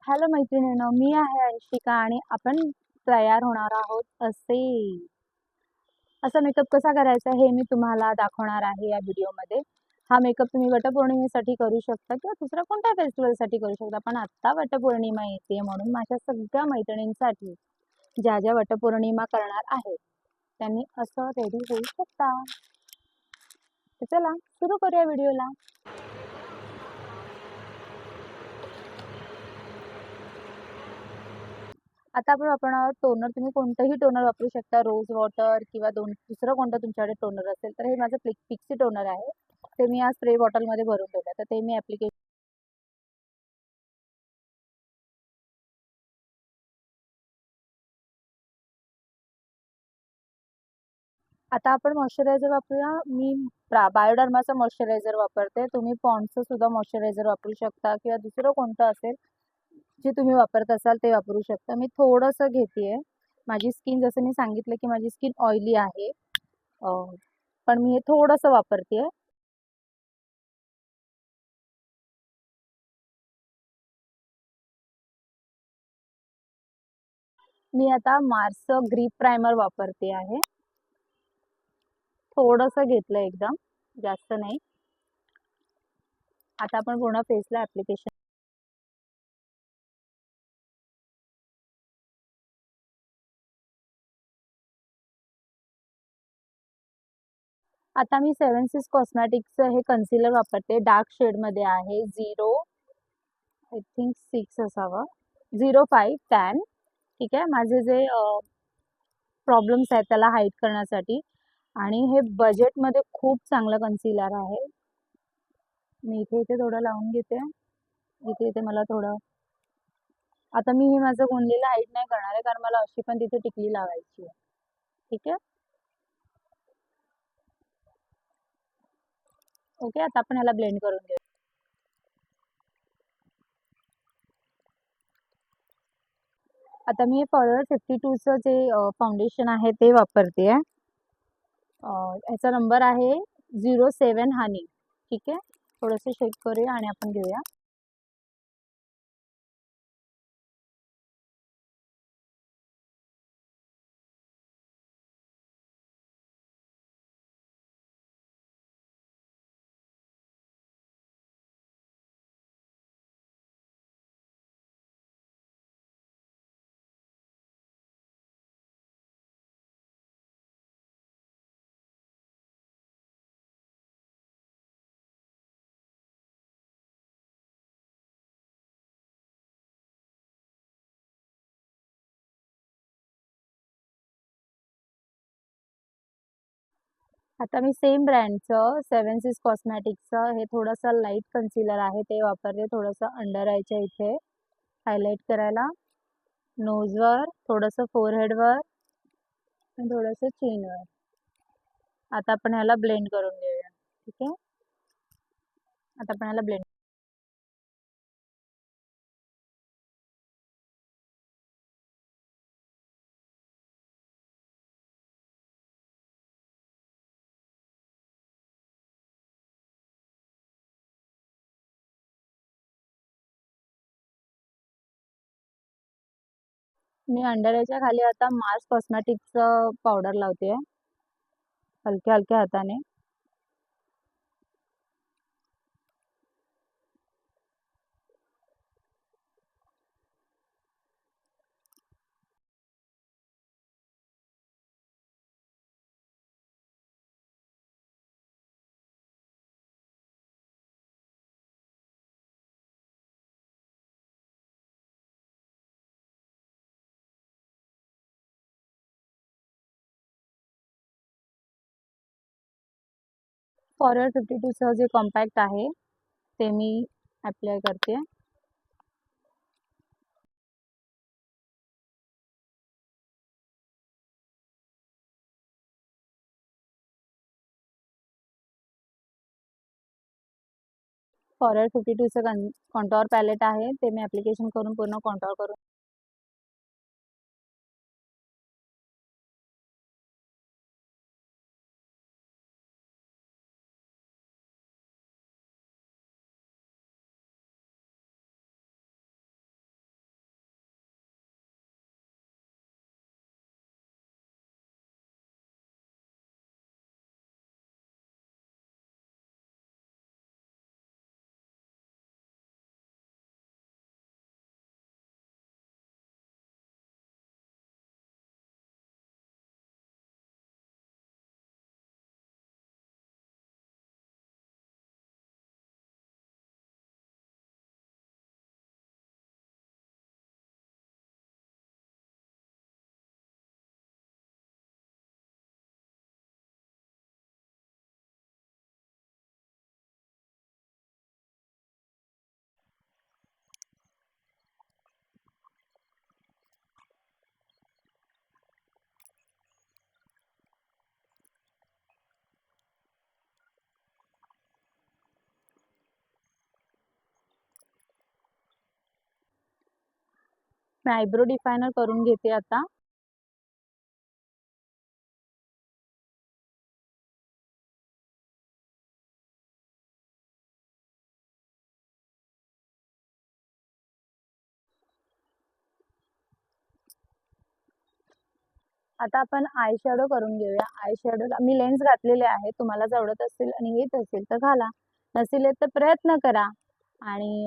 Hello मैत्रिणींनो, मी आहे अंशिका आणि आपण तयार होणार आहोत असा मेकअप कसा करायचा हे मी तुम्हाला दाखवणार आहे या व्हिडिओमध्ये. हा मेकअप तुम्ही वटपौर्णिमेसाठी करू शकता किंवा दुसऱ्या कोणत्या फेस्टिवलसाठी करू शकता. पण आत्ता वटपौर्णिमा येते म्हणून माझ्या सगळ्या मैत्रिणींसाठी ज्या ज्या वटपौर्णिमा करणार आहेत त्यांनी असं रेडी होऊ शकता. तर चला सुरू करूया व्हिडिओला. आता आपण वापरणार टोनर. तुम्ही कोणतंही टोनर वापरू शकता, रोज वॉटर किंवा दुसरं कोणतं तुमच्याकडे टोनर असेल. तर हे माझं पिक्सी टोनर आहे, ते मी या स्प्रे बॉटलमध्ये भरून ठेवलं, तर ते मी ॲप्लिकेशन. आता आपण मॉइश्चरायझर वापरूया. मी बायोडर्माचं मॉइश्चरायझर वापरते. तुम्ही पॉन्डचं सुद्धा मॉइश्चरायझर वापरू शकता किंवा दुसरं कोणतं असेल जे तुम्ही वापरत असाल ते वापरू शकता. मी थोडंसं घेते. माझी स्किन, जसं मी सांगितलं की माझी स्किन ऑइली आहे, पण मी हे थोडंसं वापरते. मी आता मार्सचं ग्रीप प्रायमर वापरते आहे. थोडंसं घेतलं, एकदम जास्त नाही. आता आपण पूर्ण फेसला ॲप्लिकेशन. आता मी सेवन सिक्स कॉस्मॅटिकचं हे कन्सिलर वापरते. डार्क शेडमध्ये आहे. 0 आय थिंक 6 असावं, 05 टॅन. ठीक आहे. माझे जे प्रॉब्लेम्स आहेत त्याला हाईड करण्यासाठी, आणि हे बजेटमध्ये खूप चांगलं कन्सिलर आहे. मी इथे इथे थोडं लावून घेते. इथे इथे मला थोडं. आता मी हे माझं गोंदलेलं हाईड नाही करणार आहे, कारण मला अशी पण तिथे टिकली लावायची आहे. ठीक आहे. ओके. आता आपण ह्याला ब्लेंड करून घेऊ. आता मी फॉरएव्हर 52चं जे फाउंडेशन आहे ते वापरते आहे. ह्याचा नंबर आहे 07 हनी. ठीक आहे. थोडंसं शेक करूया आणि आपण घेऊया. आता मी सेम ब्रँडचं सेवन सिक्स कॉस्मॅटिकचं हे थोडंसं लाईट कन्सिलर आहे ते वापरते. थोडंसं अंडर आयच्या इथे हायलाईट करायला, नोजवर, थोडंसं फोरहेडवर आणि थोडंसं चीनवर. आता आपण ह्याला ब्लेंड करून घेऊया. ठीक आहे. आता आपण ह्याला ब्लेंड. मी अंडर आयच्या खाली आता मार्स कॉस्मॅटिकचं पावडर लावते, हलक्या हलक्या हाताने. फॉरएव्हर 52चं जे कॉम्पॅक्ट आहे ते मी अप्लाय करते. फॉरएव्हर 52चं कॉन्टॉर पॅलेट आहे, ते मी ॲप्लिकेशन करून पूर्ण कॉन्टॉर करून. मी आयब्रो डिफायनर करून घेते आता. आता आपण आय शॅडो करून घेऊया. आय शॅडो मी लेन्स घातलेले आहे. तुम्हाला जर आवडत असेल आणि येत असेल तर घाला, नसेल येत तर प्रयत्न करा, आणि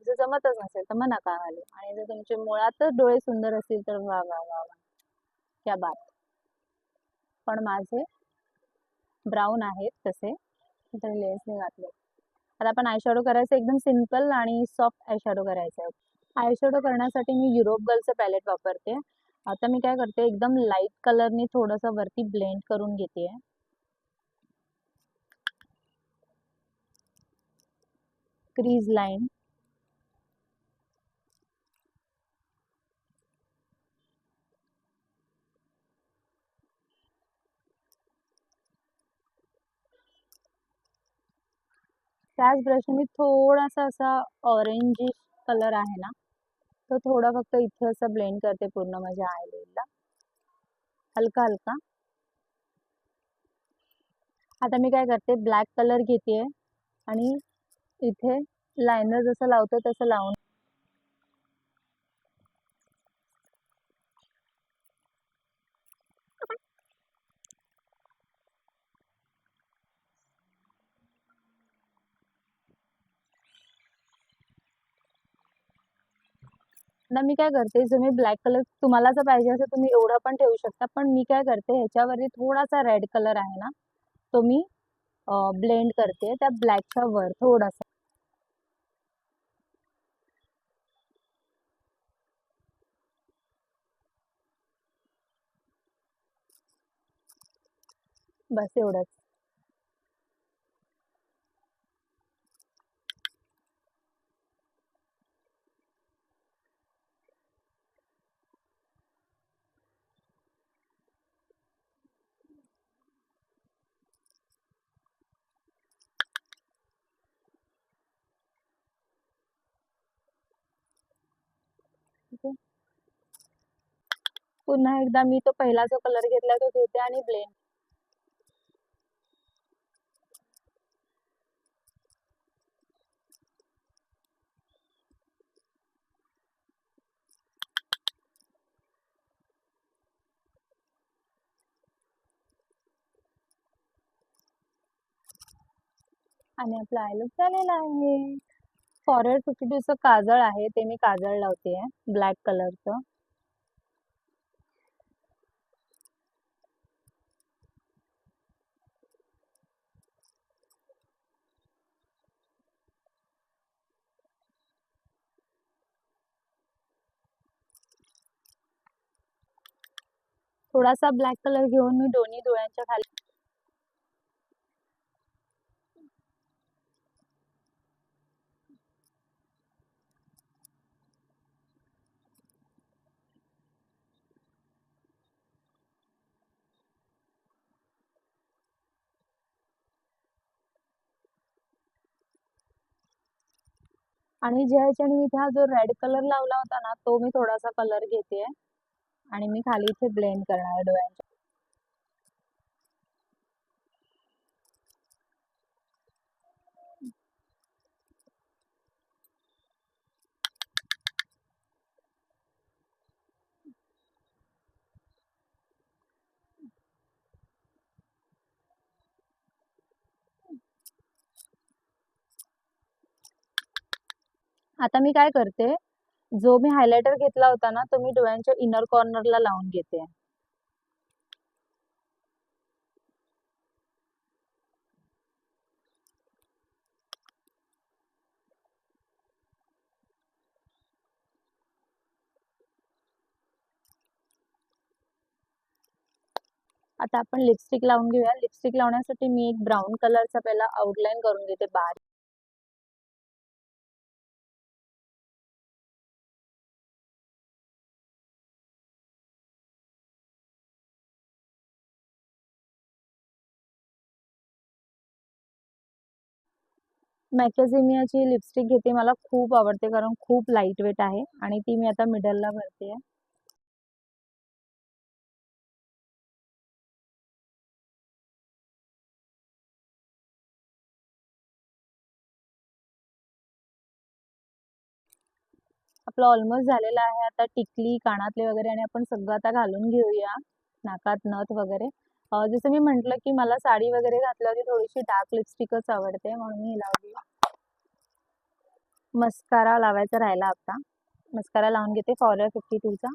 जर जमतच नसेल तर मग नका घालू. आणि जर तुमचे मुळातच डोळे सुंदर असतील तर वा वा वा वा, क्या बात. पण माझे ब्राऊन आहेत तसे, तर लेन्सने घातले. आता आपण आय शॅडो करायचं एकदम सिंपल आणि सॉफ्ट आय शॅडो करायचं आहे. आय शॅडो करण्यासाठी मी युरोप गर्लचं पॅलेट वापरते. आता मी काय करते, एकदम लाईट कलरनी थोडंसं वरती ब्लेंड करून घेते. क्रीज लाईन, त्याच ब्रशने मी थोडासा असा ऑरेंजिश कलर आहे ना, तो थोडा फक्त इथे असं ब्लेंड करते पूर्ण माझ्या आयलिडला, हलका हलका. आता मी काय करते, ब्लॅक कलर घेते आणि इथे लायनर जसं लावतो तसं लावून. आता मी काय करते, जो मी ब्लॅक कलर तुम्हाला जर पाहिजे असेल तुम्ही एवढा पण ठेवू शकता, पण मी काय करते, ह्याच्यावरती थोडासा रेड कलर आहे ना, तो मी ब्लेंड करते त्या ब्लॅकच्या वर थोडासा. बस एवढंच. ठीक आहे. पुन्हा एकदा मी तो पहिला जो कलर घेतला तो घेते आणि ब्लेंड. आणि आपला आय लुक झालेला आहे. फॉरवर्ड 52चं काजळ आहे, ते मी काजळ लावते ब्लॅक कलरचं. थोडासा ब्लॅक कलर घेऊन मी दोन्ही डोळ्यांच्या खाली. आणि ज्या ह्याच्याने मी हा जो रेड कलर लावला होता ना, तो मी थोडासा कलर घेते आणि मी खाली इथे ब्लेंड करणार आहे डोळ्यांच्या. आता मी काय करते, जो मी हायलायटर घेतला होता ना, तो मी डोळ्यांच्या इनर कॉर्नरला लावून घेते. आता आपण लिपस्टिक लावून घेऊया. लिपस्टिक लावण्यासाठी मी एक ब्राऊन कलरचा पहिला आउटलाईन करून घेते बारीक. मॅकेझिमियाची लिपस्टिक घेते. मला खूप आवडते कारण खूप लाईट वेट आहे आणि ती मी आता मिडलला भरते. आपलं ऑलमोस्ट झालेलं आहे. आता टिकली, कानातले वगैरे आणि आपण सगळं आता घालून घेऊया. नाकात नथ वगैरे. जसं मी म्हटलं की मला साडी वगैरे घातल्यावरती थोडीशी डार्क लिपस्टिकच आवडते म्हणून मी लावली. मस्कारा लावायचा राहिला आता. मस्कारा लावून घेते फॉरएव्हर 52 चा.